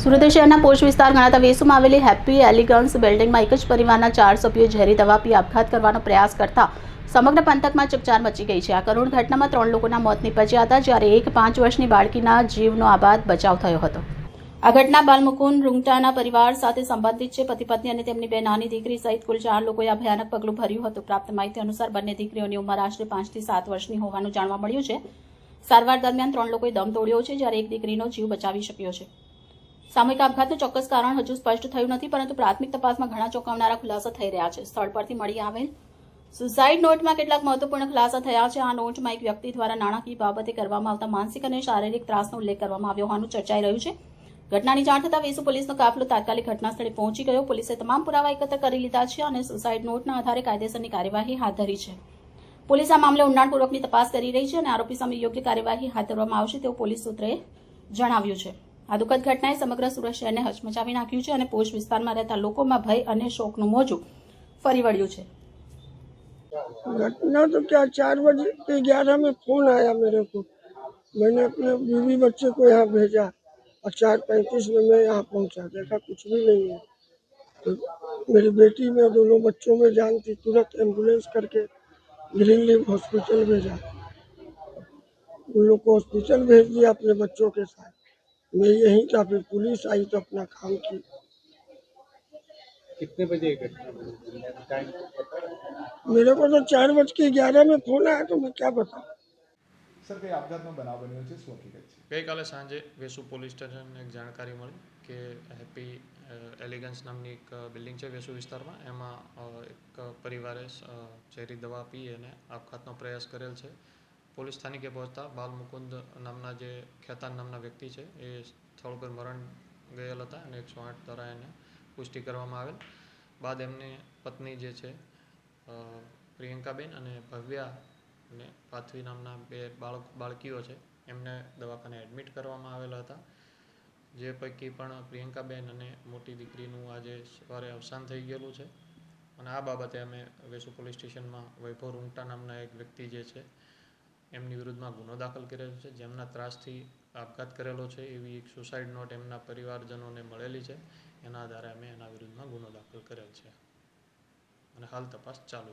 સુરત શહેરના પોશ વિસ્તાર ગણાતા વેસુમાં આવેલી હેપી એલિગન્સ બિલ્ડિંગમાં એક જ પરિવારના 4 સભ્યોએ ઝેરી દવા પી આપઘાત કરવાનો પ્રયાસ કરતા સમગ્ર પંથકમાં ચકચાર મચી ગઈ છે। આ કરુણ ઘટનામાં 3 લોકોના મોત નીપજ્યા હતા, જ્યારે એક 5 વર્ષની બાળકીના જીવનો આબાદ બચાવ થયો હતો। આ ઘટના બાલમુકુંદ રૂંગટાના પરિવાર સાથે સંબંધિત છે। પતિ પત્ની અને તેમની બે નાની દીકરી સહિત કુલ 4 લોકોએ આ ભયાનક પગલું ભર્યું હતું। પ્રાપ્ત માહિતી અનુસાર બંને દીકરીઓની ઉંમર આશરે 5 થી 7 વર્ષની હોવાનું જાણવા મળ્યું છે। સારવાર દરમિયાન 3 લોકોએ દમ તોડ્યો છે, જ્યારે એક દીકરીનો જીવ બચાવી શક્યો છે। સામૂહિક આપઘાતનું ચોક્કસ કારણ હજુ સ્પષ્ટ થયું નથી, પરંતુ પ્રાથમિક તપાસમાં ઘણા ચોંકાવનારા ખુલાસા થઈ રહ્યા છે। સ્થળ પરથી મળી આવેલ સુસાઇડ નોટમાં કેટલાક મહત્વપૂર્ણ ખુલાસા થયા છે। આ નોટમાં એક વ્યક્તિ દ્વારા નાણાકીય બાબતે કરવામાં આવતા માનસિક અને શારીરિક ત્રાસનો ઉલ્લેખ કરવામાં આવ્યો હોવાનું ચર્ચાઈ રહ્યું છે। ઘટનાની જાણ થતાં વેસુ પોલીસનો કાફલો તાત્કાલિક ઘટના સ્થળે પહોંચી ગયો। પોલીસે તમામ પુરાવા એકત્ર કરી લીધા છે અને સુસાઇડ નોટના આધારે કાયદેસરની કાર્યવાહી હાથ ધરી છે। પોલીસ આ મામલે ઊંડાણપૂર્વકની તપાસ કરી રહી છે અને આરોપી સામે યોગ્ય કાર્યવાહી હાથ ધરવામાં આવશે તેવું પોલીસ સૂત્રએ જણાવ્યું છે। આ દુઃખદ ઘટનાએ સમગ્ર સુરત શહેરને હચમચાવી નાખ્યું છે અને પોશ વિસ્તારમાં રહેતા લોકોમાં ભય અને શોકનું મોજું ફરી વળ્યું છે। घटना तो क्या 4:11 में फोन आया मेरे को। मैंने अपने बीवी बच्चे को यहाँ भेजा और 4:35 में मैं यहाँ पहुँचा। देखा कुछ भी नहीं है। तो मेरी बेटी में दोनों बच्चों में जान थी, तुरंत एम्बुलेंस करके ग्रीन लीफ हॉस्पिटल भेजा। उन लोग को हॉस्पिटल भेज दिया अपने बच्चों के साथ। मैं यहीं था, फिर पुलिस आई तो अपना काम की। कितने बजे घटना बनी? टाइम पता है? मेरे को तो 4:11 में फोन आया तो मैं क्या बताऊँ। સર કઈ આપઘાતનો બનાવ બન્યો છે, શું હકીકત છે? ગઈકાલે સાંજે વેસુ પોલીસ સ્ટેશનને એક જાણકારી મળી કે હેપી એલિગન્સ નામની એક બિલ્ડિંગ છે વેસુ વિસ્તારમાં। એમાં એક પરિવારે ઝેરી દવા પી અને આપઘાતનો પ્રયાસ કરેલ છે। પોલીસ સ્થાનિકે પહોંચતા બાલમુકુંદ નામના જે ખેતાન નામના વ્યક્તિ છે એ સ્થળ પર મરણ ગયેલ હતા અને 108 દ્વારા એને પુષ્ટિ કરવામાં આવેલ। બાદ એમની પત્ની જે છે પ્રિયંકાબેન અને ભવ્યા અને પાથવી નામના બે બાળકીઓ છે એમને દવાખાને એડમિટ કરવામાં આવેલા હતા, જે પૈકી પણ પ્રિયંકાબેન અને મોટી દીકરીનું આજે સવારે અવસાન થઈ ગયેલું છે। અને આ બાબતે અમે વેસુ પોલીસ સ્ટેશનમાં વૈભવ રૂંગટા નામના એક વ્યક્તિ જે છે એમની વિરુદ્ધમાં ગુનો દાખલ કરેલો છે, જેમના ત્રાસથી આપઘાત કરેલો છે એવી એક સુસાઇડ નોટ એમના પરિવારજનોને મળેલી છે। એના આધારે અમે એના વિરુદ્ધમાં ગુનો દાખલ કરેલ છે અને હાલ તપાસ ચાલુ